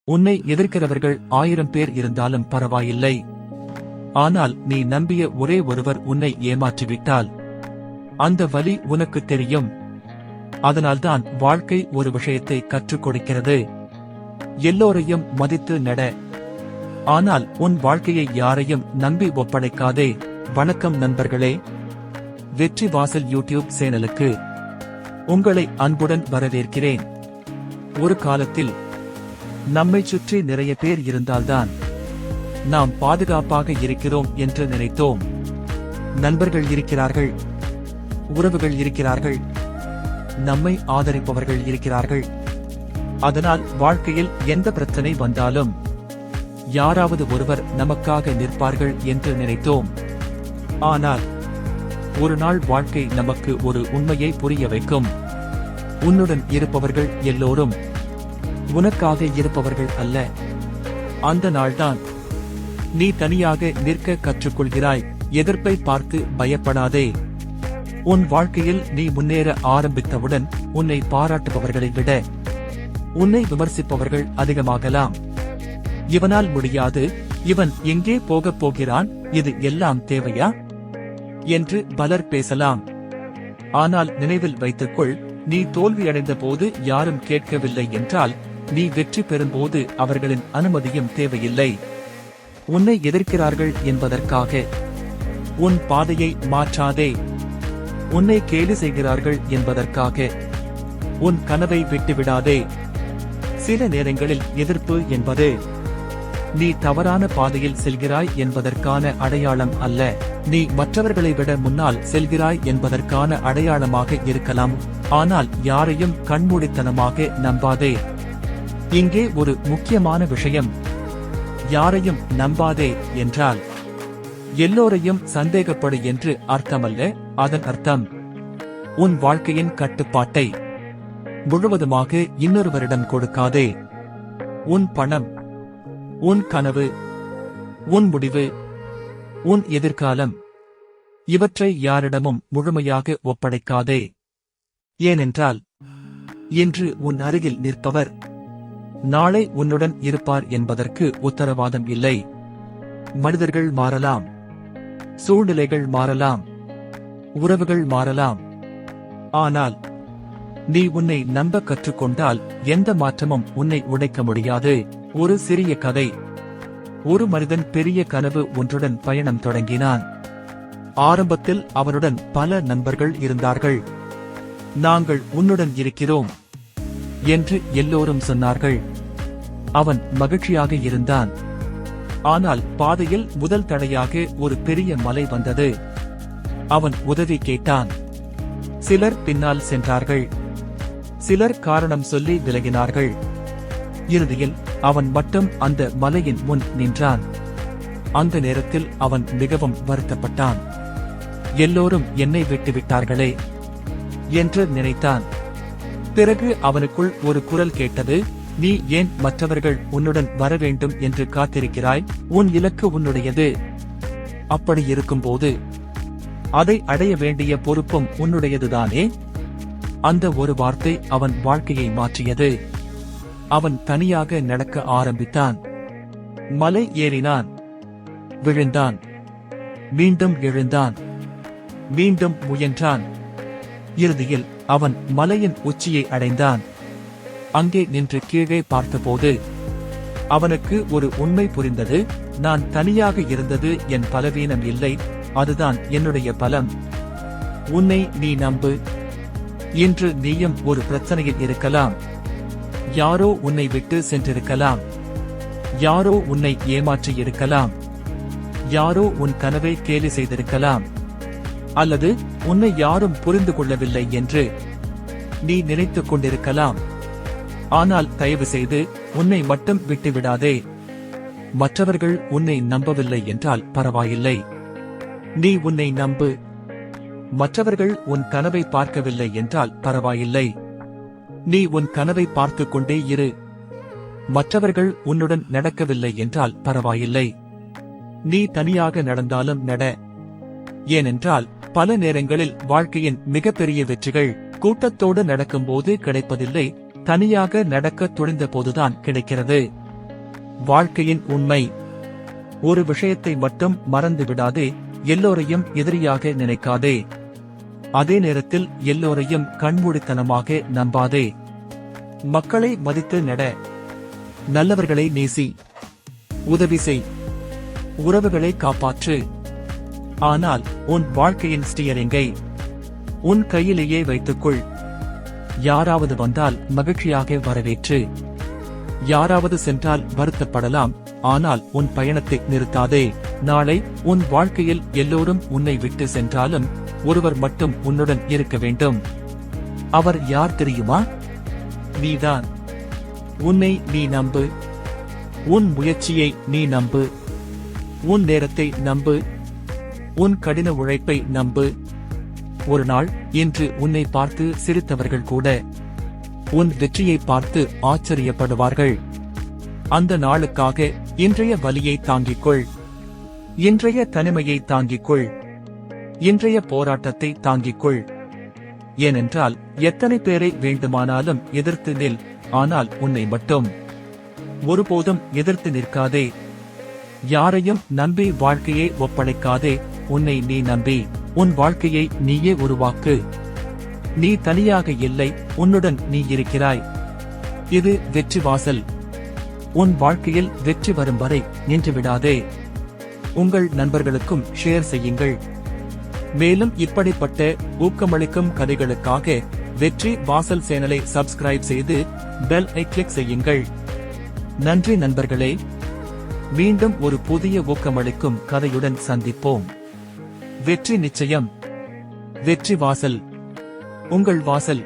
உன்னை எதிர்க்கிறவர்கள் 1000 பேர் இருந்தாலும் பரவாயில்லை. ஆனால் நீ நம்பிய ஒரே ஒருவர் உன்னை ஏமாற்றிவிட்டால் அந்த வலி உனக்கு தெரியும். அதனால்தான் வாழ்க்கை ஒரு விஷயத்தை கற்றுக் கொடுக்கிறது. எல்லோரையும் மதித்து நட. ஆனால் உன் வாழ்க்கையை யாரையும் நம்பி ஒப்படைக்காதே. வணக்கம் நண்பர்களே, வெற்றி வாசல் யூடியூப் சேனலுக்கு உங்களை அன்புடன் வரவேற்கிறேன். ஒரு காலத்தில் நம்மை சுற்றி நிறைய பேர் இருந்தால்தான் நாம் பாதுகாப்பாக இருக்கிறோம் என்று நினைத்தோம். நண்பர்கள் இருக்கிறார்கள், உறவுகள் இருக்கிறார்கள், நம்மை ஆதரிப்பவர்கள் இருக்கிறார்கள். அதனால் வாழ்க்கையில் எந்த பிரச்சனை வந்தாலும் யாராவது ஒருவர் நமக்காக நிற்பார்கள் என்று நினைத்தோம். ஆனால் ஒரு நாள் வாழ்க்கை நமக்கு ஒரு உண்மையை புரிய வைக்கும். உன்னுடன் இருப்பவர்கள் எல்லோரும் உனக்காக இருப்பவர்கள் அல்ல. அந்த நாள்தான் நீ தனியாக நிற்க கற்றுக்கொள்கிறாய். எதிர்ப்பை பார்த்து பயப்படாதே. உன் வாழ்க்கையில் நீ முன்னேற ஆரம்பித்தவுடன் உன்னை பாராட்டுபவர்களை விட உன்னை விமர்சிப்பவர்கள் அதிகமாகலாம். இவனால் முடியாது, இவன் எங்கே போகப் போகிறான், இது எல்லாம் தேவையா என்று பலர் பேசலாம். ஆனால் நினைவில் வைத்துக்கொள், நீ தோல்வியடைந்த போது யாரும் கேட்கவில்லை என்றால் நீ வெற்றி பெறும்போது அவர்களின் அனுமதியும் தேவையில்லை. உன்னை எதிர்க்கிறார்கள் என்பதற்காக உன் பாதையை மாற்றாதே. உன்னை கேலி செய்கிறார்கள் என்பதற்காக உன் கனவை விட்டுவிடாதே. சில நேரங்களில் எதிர்ப்பு என்பது நீ தவறான பாதையில் செல்கிறாய் என்பதற்கான அடையாளம் அல்ல, நீ மற்றவர்களை விட முன்னால் செல்கிறாய் என்பதற்கான அடையாளமாக இருக்கலாம். ஆனால் யாரையும் கண்மூடித்தனமாக நம்பாதே. இங்கே ஒரு முக்கியமான விஷயம், யாரையும் நம்பாதே என்றால் எல்லோரையும் சந்தேகப்படு என்று அர்த்தமல்ல. அதன் அர்த்தம் உன் வாழ்க்கையின் கட்டுப்பாட்டை முழுவதுமாக இன்னொருவரிடம் கொடுக்காதே. உன் பணம், உன் கனவு, உன் முடிவு, உன் எதிர்காலம், இவற்றை யாரிடமும் முழுமையாக ஒப்படைக்காதே. ஏனென்றால் இன்று உன் அருகில் நிற்பவர் நாளை உன்னுடன் இருப்பார் என்பதற்கு உத்தரவாதம் இல்லை. மனிதர்கள் மாறலாம், சூழ்நிலைகள் மாறலாம், உறவுகள் மாறலாம். ஆனால் நீ உன்னை நம்ப கற்றுக்கொண்டால் எந்த மாற்றமும் உன்னை உடைக்க முடியாது. ஒரு சிறிய கதை. ஒரு மனிதன் பெரிய கனவு ஒன்றுடன் பயணம் தொடங்கினான். ஆரம்பத்தில் அவனுடன் பல நண்பர்கள் இருந்தார்கள். நாங்கள் உன்னுடன் இருக்கிறோம் என்று எல்லோரும் சொன்னார்கள். அவன் மகிழ்ச்சியாக இருந்தான். ஆனால் பாதையில் முதல் தடையாக ஒரு பெரிய மலை வந்தது. அவன் உதவி கேட்டான். சிலர் பின்னால் சென்றார்கள், சிலர் காரணம் சொல்லி விலகினார்கள். இறுதியில் அவன் மட்டும் அந்த மலையின் முன் நின்றான். அந்த நேரத்தில் அவன் மிகவும் வருத்தப்பட்டான். எல்லோரும் என்னை விட்டுவிட்டார்களே என்று நினைத்தான். பிறகு அவனுக்குள் ஒரு குரல் கேட்டது, நீ ஏன் மற்றவர்கள் உன்னுடன் வர வேண்டும் என்று காத்திருக்கிறாய்? உன் இலக்கு உன்னுடையது. அப்படி இருக்கும்போது அதை அடைய வேண்டிய பொறுப்பும் உன்னுடையதுதானே? அந்த ஒரு வார்த்தை அவன் வாழ்க்கையை மாற்றியது. அவன் தனியாக நடக்க ஆரம்பித்தான். மலை ஏறினான், விழுந்தான், மீண்டும் எழுந்தான், மீண்டும் முயன்றான். இறுதியில் அவன் மலையின் உச்சியை அடைந்தான். அங்கே நின்று கீழே பார்த்தபோது அவனுக்கு ஒரு உண்மை புரிந்தது. நான் தனியாக இருந்தது என் பலவீனம் இல்லை, அதுதான் என்னுடைய பலம். உன்னை நீ நம்பு. இன்று நீயும் ஒரு பிரச்சனையில் இருக்கலாம். யாரோ உன்னை விட்டு சென்றிருக்கலாம், யாரோ உன்னை ஏமாற்றி இருக்கலாம், யாரோ உன் கனவை கேலி செய்திருக்கலாம், அல்லது உன்னை யாரும் புரிந்து கொள்ளவில்லை என்று நீ நினைத்துக் கொண்டிருக்கலாம். ஆனால் தயவு செய்து உன்னை மட்டும் விட்டுவிடாதே. மற்றவர்கள் உன்னை நம்பவில்லை என்றால் பரவாயில்லை, நீ உன்னை நம்பு. மற்றவர்கள் உன் கனவை பார்க்கவில்லை என்றால் பரவாயில்லை, நீ உன் கனவை பார்த்துக் கொண்டே இரு. மற்றவர்கள் உன்னுடன் நடக்கவில்லை என்றால் பரவாயில்லை, நீ தனியாக நடந்தாலும் நட. ஏனென்றால் பல நேரங்களில் வாழ்க்கையின் மிகப்பெரிய வெற்றிகள் கூட்டத்தோடு நடக்கும்போது கிடைப்பதில்லை, தனியாக நடக்க துணிந்த போதுதான் கிடைக்கிறது. வாழ்க்கையின் உண்மை. ஒரு விஷயத்தை மட்டும் மறந்து விடாதே, எல்லோரையும் எதிரியாக நினைக்காதே. அதே நேரத்தில் எல்லோரையும் கண்மூடித்தனமாக நம்பாதே. மக்களை மதித்து நட. நல்லவர்களை நேசி. உதவி செய். உறவுகளை காப்பாற்று. ஆனால் உன் வாழ்க்கையின் ஸ்டியரிங்கை உன் கையிலேயே வைத்துக்கொள். யாராவது வந்தால் மகிழ்ச்சியாக வரவேற்று. யாராவது சென்றால் வருத்தப்படலாம், ஆனால் உன் பயணத்தை நிறுத்தாதே. நாளை உன் வாழ்க்கையில் எல்லோரும் உன்னை விட்டு சென்றாலும் ஒருவர் மட்டும் உன்னுடன் இருக்க வேண்டும். அவர் யார் தெரியுமா? நீதான். உன்னை நீ நம்பு. உன் முயற்சியை நீ நம்பு. உன் நேரத்தை நம்பு. உன் கடின உழைப்பை நம்பு. ஒரு நாள் இன்று உன்னை பார்த்து சிரித்தவர்கள் கூட உன் வெற்றியை பார்த்து ஆச்சரியப்படுவார்கள். அந்த நாளுக்காக இன்றைய வலியை தாங்கிக்கொள். இன்றைய தனிமையை தாங்கிக்கொள். இன்றைய போராட்டத்தை தாங்கிக்கொள். ஏனென்றால் எத்தனை பேரை வேண்டுமானாலும் எதிர்த்து நில், ஆனால் உன்னை மட்டும் ஒருபோதும் எதிர்த்து நிற்காதே. யாரையும் நம்பி வாழ்க்கையை ஒப்படைக்காதே. உன்னை நீ நம்பி உன் வாழ்க்கையை நீயே உருவாக்கு. நீ தனியாக இல்லை, உன்னுடன் நீ இருக்கிறாய். இது வெற்றி வாசல். உன் வாழ்க்கையில் வெற்றி வரும் வரை நின்று விடாதே. உங்கள் நண்பர்களுக்கும் ஷேர் செய்யுங்கள். மேலும் இப்படிப்பட்ட ஊக்கமளிக்கும் கதைகளுக்காக வெற்றி வாசல் சேனலை சப்ஸ்கிரைப் செய்து பெல் ஐ கிளிக் செய்யுங்கள். நன்றி நண்பர்களே. மீண்டும் ஒரு புதிய ஊக்கமளிக்கும் கதையுடன் சந்திப்போம். வெற்றி நிச்சயம். வெற்றி வாசல். உங்கள் வாசல்.